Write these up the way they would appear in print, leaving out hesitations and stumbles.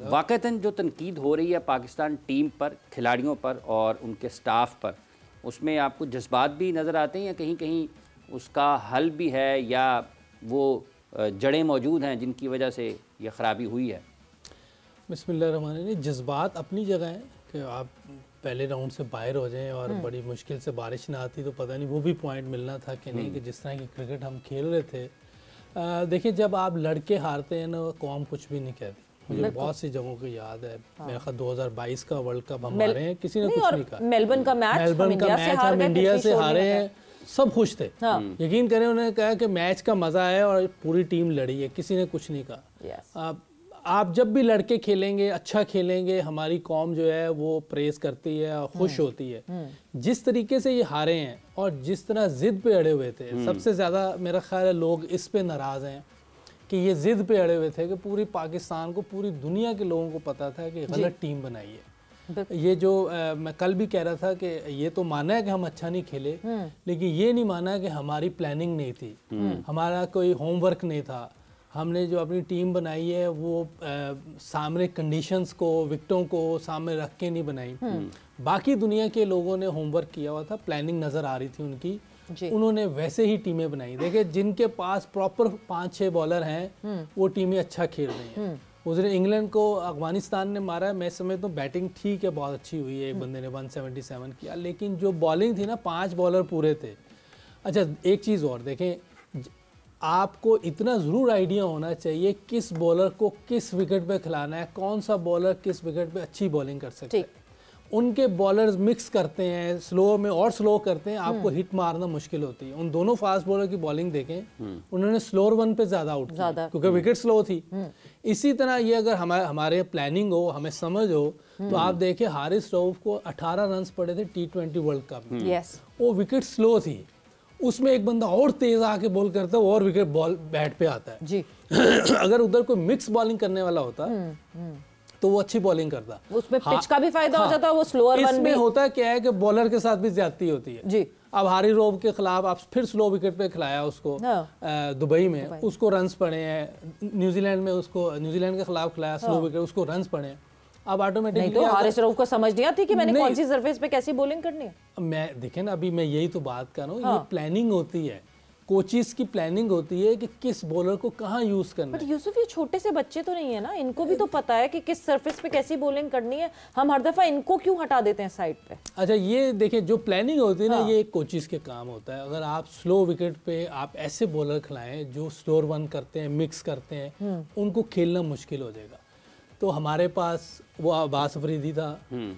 जाएगा। वाक़तन जो तनकीद हो रही है पाकिस्तान टीम पर, खिलाड़ियों पर और उनके स्टाफ पर, उसमें आपको जज्बात भी नज़र आते हैं या कहीं कहीं उसका हल भी है, या वो जड़ें मौजूद हैं जिनकी वजह से ये ख़राबी हुई है? बिस्मिल्लाहिर्रहमानिर्रहीम। जज्बात अपनी जगह हैं कि आप पहले राउंड से बाहर हो जाएं और बड़ी मुश्किल से बारिश ना आती तो पता नहीं वो भी पॉइंट मिलना था कि नहीं, कि जिस तरह की क्रिकेट हम खेल रहे थे। देखिए, जब आप लड़के हारते हैं ना, कौम कुछ भी नहीं कहती। मुझे बहुत सी जगहों की याद है। मेरे ख्याल 2022 का वर्ल्ड कप हम हारे हैं, किसी ने कुछ नहीं कहा। मेलबर्न का मैच हम इंडिया से हारे हैं, सब खुश थे। यकीन करें, उन्होंने कहा कि मैच का मजा है और पूरी टीम लड़ी है, किसी ने कुछ नहीं कहा। आप जब भी लड़के खेलेंगे, अच्छा खेलेंगे, हमारी कौम जो है वो प्रेस करती है और खुश होती है। जिस तरीके से ये हारे हैं और जिस तरह जिद पे अड़े हुए थे, सबसे ज़्यादा मेरा ख्याल है लोग इस पे नाराज़ हैं कि ये जिद पे अड़े हुए थे कि पूरी पाकिस्तान को, पूरी दुनिया के लोगों को पता था कि गलत टीम बनाई है। ये जो मैं कल भी कह रहा था कि ये तो माना है कि हम अच्छा नहीं खेले, लेकिन ये नहीं माना कि हमारी प्लानिंग नहीं थी, हमारा कोई होमवर्क नहीं था। हमने जो अपनी टीम बनाई है वो सामने कंडीशंस को, विकेटों को सामने रख के नहीं बनाई। बाकी दुनिया के लोगों ने होमवर्क किया हुआ था, प्लानिंग नज़र आ रही थी उनकी, उन्होंने वैसे ही टीमें बनाई। देखिए, जिनके पास प्रॉपर 5-6 बॉलर हैं वो टीमें अच्छा खेल रही हैं। उस दिन इंग्लैंड को अफगानिस्तान ने मारा, मैं समझता हूँ बैटिंग ठीक है, बहुत अच्छी हुई है, एक बंदे ने 177 किया, लेकिन जो बॉलिंग थी ना, 5 बॉलर पूरे थे। अच्छा, एक चीज़ और देखें, आपको इतना ज़रूर आइडिया होना चाहिए किस बॉलर को किस विकेट पे खिलाना है, कौन सा बॉलर किस विकेट पे अच्छी बॉलिंग कर सकते हैं। उनके बॉलर्स मिक्स करते हैं, स्लो में और स्लो करते हैं, आपको हिट मारना मुश्किल होती है। उन दोनों फास्ट बॉलर की बॉलिंग देखें, उन्होंने स्लोअर वन पे ज़्यादा आउट किया क्योंकि विकेट स्लो थी। इसी तरह ये अगर हमारे प्लानिंग हो, हमें समझ हो, तो आप देखें हारिस रऊफ को 18 रन पड़े थे T20 वर्ल्ड कप में, वो विकेट स्लो थी, उसमें एक बंदा और तेज आके बॉल करता है और विकेट बॉल बैट पे आता है जी। अगर उधर कोई मिक्स बॉलिंग करने वाला होता तो वो अच्छी बॉलिंग करता, उसमें पिच का भी फायदा हो जाता है, वो स्लोअर वन में होता है क्या है कि बॉलर के साथ भी ज्यादती होती है जी। अब हारिस रऊफ के खिलाफ आप फिर स्लो विकेट पे खिलाया उसको दुबई में, उसको रन्स पड़े हैं। न्यूजीलैंड में उसको, न्यूजीलैंड के खिलाफ खिलाया स्लो विकेट, उसको रन्स पड़े हैं। अब ऑटोमेटिकली तो हारिस रऊफ को समझ नहीं आती कि मैंने कौन सी सरफेस पे कैसी बॉलिंग करनी है। मैं देखें ना, अभी मैं यही तो बात कर रहा हूँ, ये प्लानिंग होती है, कोचिस की प्लानिंग होती है कि किस बॉलर को कहाँ यूज करना है। यूसुफ, ये छोटे से बच्चे तो नहीं है ना, इनको भी तो पता है कि किस सरफेस पे कैसी बॉलिंग करनी है, हम हर दफा इनको क्यों हटा देते हैं साइड पे। अच्छा, ये देखें, जो प्लानिंग होती है ना, ये एक कोचिस के काम होता है। अगर आप स्लो विकेट पे आप ऐसे बॉलर खिलाएं जो स्लोअर वन करते हैं, मिक्स करते हैं, उनको खेलना मुश्किल हो जाएगा। तो हमारे पास वो अब्बास अफरीदी था,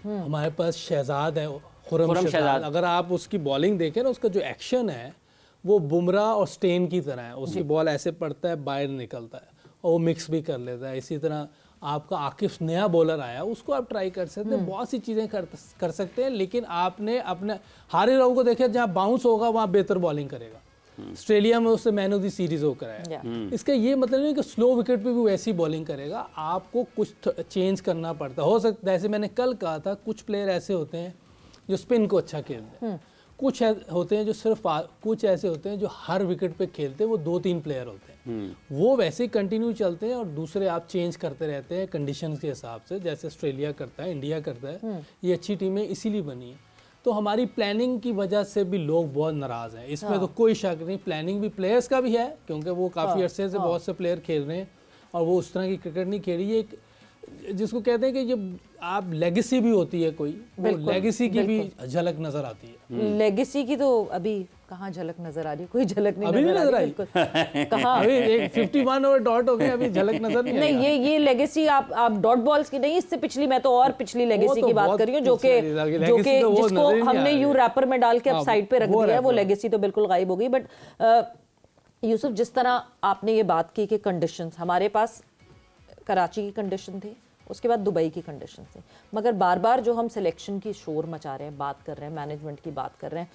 हमारे पास शहजाद है, खुर्रम शहजाद। अगर आप उसकी बॉलिंग देखें ना, उसका जो एक्शन है वो बुमराह और स्टेन की तरह है। उसकी बॉल ऐसे पड़ता है, बाहर निकलता है और वो मिक्स भी कर लेता है। इसी तरह आपका आकिफ नया बॉलर आया, उसको आप ट्राई कर सकते हैं, बहुत सी चीज़ें कर सकते हैं। लेकिन आपने अपने हारिस रऊफ को देखे, जहाँ बाउंस होगा वहाँ बेहतर बॉलिंग करेगा। ऑस्ट्रेलिया में उससे मैन ऑफ द सीरीज होकर आया। इसका ये मतलब नहीं कि स्लो विकेट पे भी वैसी बॉलिंग करेगा, आपको कुछ चेंज करना पड़ता हो सकता है। जैसे मैंने कल कहा था, कुछ प्लेयर ऐसे होते हैं जो स्पिन को अच्छा खेलते हैं, कुछ होते हैं जो सिर्फ, कुछ ऐसे होते हैं जो हर विकेट पे खेलते हैं, वो 2-3 प्लेयर होते हैं, वो वैसे ही कंटिन्यू चलते हैं और दूसरे आप चेंज करते रहते हैं कंडीशंस के हिसाब से, जैसे ऑस्ट्रेलिया करता है, इंडिया करता है। ये अच्छी टीमें इसीलिए बनी है। तो हमारी प्लानिंग की वजह से भी लोग बहुत नाराज़ हैं, इसमें तो कोई शक नहीं। प्लानिंग भी प्लेयर्स का भी है, क्योंकि वो काफ़ी अरसे से बहुत से प्लेयर खेल रहे हैं और वो उस तरह की क्रिकेट नहीं खेल रही है। एक जिसको कहते हैं कि ये आप लेगेसी भी होती है कोई, लेगेसी की भी झलक नजर आती है। लेगेसी की तो अभी कहाँ झलक नजर आ रही है, कोई झलक नहीं अभी नजर आई। कहाँ 51 और डॉट हो गए, अभी झलक नजर नहीं। ये लेगेसी आप डॉट बॉल्स की नहीं, इससे पिछली, मैं तो और पिछली लेगेसी की बात कर रही हूँ, जो कि जिसको हमने यू रैपर में डाल के अब साइड पे रख दिया है, वो लेगेसी तो बिल्कुल गायब हो गई। बट यूसुफ, जिस तरह आपने ये बात की कि कंडीशंस, हमारे पास कराची की कंडीशन थी, उसके बाद दुबई की कंडीशन थी, मगर बार बार जो हम सिलेक्शन की शोर मचा रहे हैं, बात कर रहे हैं, मैनेजमेंट की बात कर रहे हैं,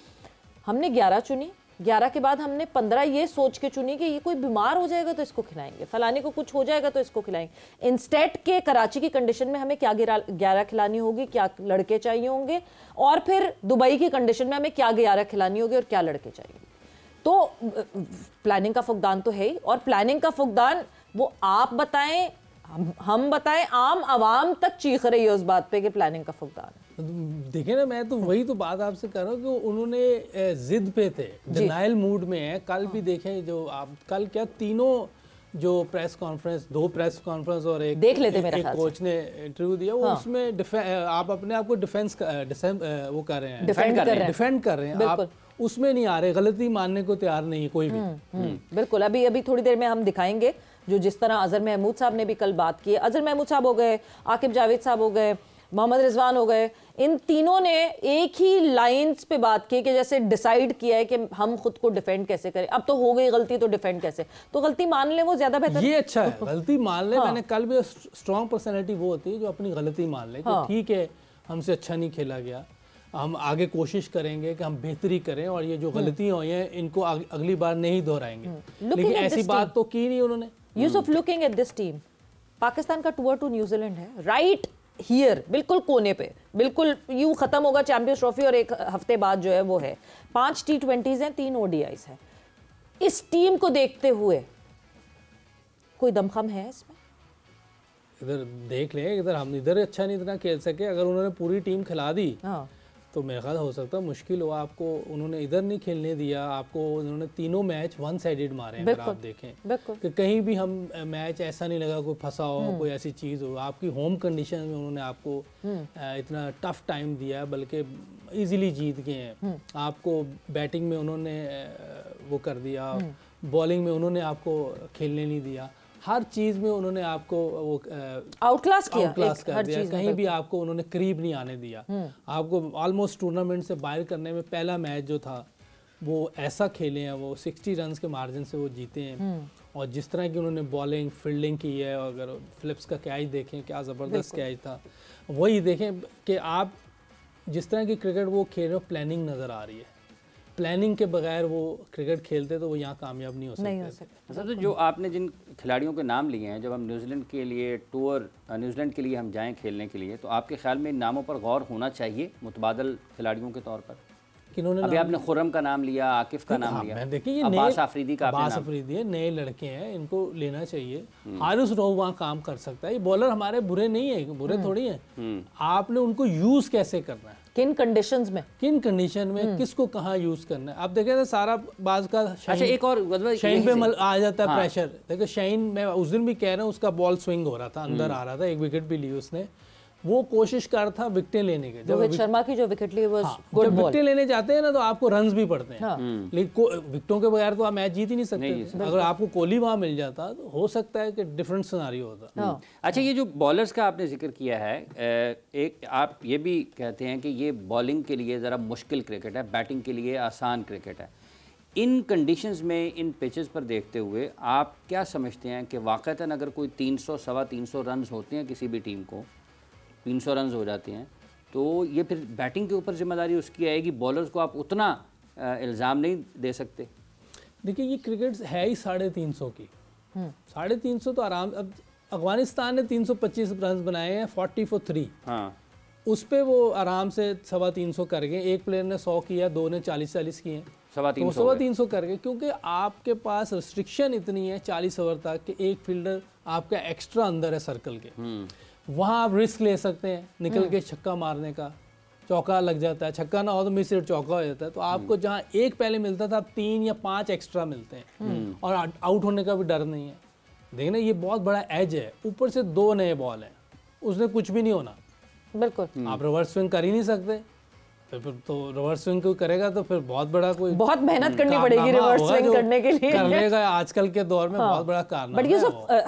हमने 11 चुनी, 11 के बाद हमने 15 ये सोच के चुनी कि ये कोई बीमार हो जाएगा तो इसको खिलाएंगे, फलाने को कुछ हो जाएगा तो इसको खिलाएंगे। इंस्टेड के कराची की कंडीशन में हमें क्या 11 खिलानी होगी, क्या लड़के चाहिए होंगे, और फिर दुबई की कंडीशन में हमें क्या 11 खिलानी होगी और क्या लड़के चाहिए। तो प्लानिंग का फुकदान तो है ही, और प्लानिंग का फुकदान वो आप बताएं, हम बताएं, आम आवाम तक चीख रही है उस बात पे कि प्लानिंग का फुकदान है। देखिए ना, मैं तो वही तो बात आपसे कर रहा हूँ कि उन्होंने जिद पे थे, डिनाइल मूड में है। कल भी देखें, जो आप कल क्या तीनों जो प्रेस कॉन्फ्रेंस, 2 प्रेस कॉन्फ्रेंस और एक देख लेते मेरे एक कोच ने इंटरव्यू दिया, वो उसमें आप अपने आप को वो कर रहे हैं, डिफेंड कर रहे हैं, आप उसमें नहीं आ रहे, गलती मानने को तैयार नहीं है कोई भी। बिल्कुल, अभी थोड़ी देर में हम दिखाएंगे जो जिस तरह अजहर महमूद साहब ने भी कल बात की है। अजहर महमूद साहब हो गए, आकिब जावेद साहब हो गए, मोहम्मद रिजवान हो गए, इन तीनों ने एक ही लाइंस पे बात की कि जैसे डिसाइड किया है कि हम खुद को डिफेंड कैसे करें। अब तो हो गई गलती तो डिफेंड कैसे, तो गलती मान ले, वो ज्यादा बेहतर। ये अच्छा है, गलती मान ले। मैंने कल भी, स्ट्रॉन्ग पर्सनैलिटी वो होती है जो अपनी गलती मान ले कि ठीक है, हमसे अच्छा नहीं खेला गया, हम आगे कोशिश करेंगे कि हम बेहतरी करें और ये जो गलतियां हुई हैं इनको अगली बार नहीं दोहराएंगे। लेकिन ऐसी बात तो की नहीं उन्होंने। Yusuf, looking at this team, Pakistan का टूर टू न्यूजीलैंड है, राइट हियर, बिल्कुल कोने पे, बिल्कुल यूं खत्म होगा चैंपियंस ट्रॉफी और एक हफ्ते बाद जो है वो है 5 T20s हैं, 3 ODIs हैं। इस टीम को देखते हुए कोई दमखम है इसमें? इधर देख लें, इधर हम इधर अच्छा नहीं इतना खेल सके, अगर उन्होंने पूरी टीम खिला दी तो मेरा ख्याल हो सकता है मुश्किल हो। आपको उन्होंने इधर नहीं खेलने दिया, आपको उन्होंने तीनों मैच 1 साइडेड मारे हैं। अगर आप देखें कि कहीं भी हम मैच ऐसा नहीं लगा कोई फंसा हो, कोई ऐसी चीज़ हो। आपकी होम कंडीशन में उन्होंने आपको इतना टफ टाइम दिया, बल्कि इजीली जीत गए हैं। आपको बैटिंग में उन्होंने वो कर दिया, बॉलिंग में उन्होंने आपको खेलने नहीं दिया, हर चीज़ में उन्होंने आपको वो आउटक्लास कर दिया। कहीं भी आपको उन्होंने करीब नहीं आने दिया। आपको ऑलमोस्ट टूर्नामेंट से बाहर करने में पहला मैच जो था वो ऐसा खेले हैं, वो 60 रन के मार्जिन से वो जीते हैं। और जिस तरह की उन्होंने बॉलिंग फील्डिंग की है, अगर फिलिप्स का कैच देखें, क्या ज़बरदस्त कैच था। वही देखें कि आप जिस तरह की क्रिकेट वो खेल रहे हो, प्लानिंग नज़र आ रही है। प्लानिंग के बगैर वो क्रिकेट खेलते तो वो यहाँ कामयाब नहीं हो सकते। तो जो आपने जिन खिलाड़ियों के नाम लिए हैं, जब हम न्यूजीलैंड के लिए न्यूजीलैंड के लिए हम जाएं खेलने के लिए, तो आपके ख्याल में इन नामों पर गौर होना चाहिए मुतबादल खिलाड़ियों के तौर पर? अभी आपने खुर्रम का नाम लिया, आकिफ का नाम लिया, देखिए अब्बास आफरीदी का, अब्बास आफरीदी है, नए लड़के हैं, इनको लेना चाहिए। हारिस रऊफ वहाँ काम कर सकता है। ये बॉलर हमारे बुरे नहीं है, बुरे थोड़ी हैं। आपने उनको यूज कैसे करना है, किन कंडीशंस में, किन कंडीशन में, किसको कहाँ यूज करना है। आप देखें तो सारा बाज का एक और शाहीन पे आ जाता है प्रेशर। देखो शाहीन, मैं उस दिन भी कह रहा हूँ, उसका बॉल स्विंग हो रहा था, अंदर आ रहा था, 1 विकेट भी ली उसने। वो कोशिश कर था विकेटें लेने के। रोहित शर्मा की जो विकेट ली, जब विकेटें लेने जाते हैं ना तो आपको रन्स भी पड़ते हैं, लेकिन विकेटों के बगैर तो आप मैच जीत ही नहीं सकते। अगर आपको कोहली वहां मिल जाता तो हो सकता है कि डिफरेंट सिनेरियो होता। अच्छा, ये जो बॉलर्स का आपने जिक्र किया है, एक आप ये भी कहते हैं कि ये बॉलिंग के लिए ज़रा मुश्किल क्रिकेट है, बैटिंग के लिए आसान क्रिकेट है। इन कंडीशंस में, इन पिचेस पर देखते हुए आप क्या समझते हैं कि वाक़तन अगर कोई 300 सवा 300 रन होते हैं किसी भी टीम को, 300 रन हो जाते हैं, तो ये फिर बैटिंग के ऊपर जिम्मेदारी उसकी आएगी। बॉलर्स को आप उतना इल्ज़ाम नहीं दे सकते। देखिए, ये क्रिकेट है ही 350 की। 350 तो आराम। अब अफगानिस्तान ने 325 रन बनाए हैं 40 for 3। हाँ, उस पर वो आराम से 350 कर गए। एक प्लेयर ने 100 किया, 2 ने 40 किए, 350 कर गए। क्योंकि आपके पास रिस्ट्रिक्शन इतनी है 40 ओवर तक कि एक फील्डर आपका एक्स्ट्रा अंदर है सर्कल के। वहाँ आप रिस्क ले सकते हैं निकल के छक्का मारने का, चौका लग जाता है, छक्का ना हो तो मिस चौका हो जाता है। तो आपको जहाँ एक पहले मिलता था, 3 या 5 एक्स्ट्रा मिलते हैं और आउट होने का भी डर नहीं है। देखना, ये बहुत बड़ा एज है। ऊपर से 2 नए बॉल हैं, उसने कुछ भी नहीं होना। बिल्कुल, आप रिवर्स स्विंग कर ही नहीं सकते। फिर तो रिवर्स स्विंग कोई करेगा तो फिर बहुत बड़ा कोई बहुत मेहनत करनी पड़ेगी रिवर्स स्विंग करने के लिए। कर लेगा आजकल के दौर में बहुत बड़ा कारनामा है।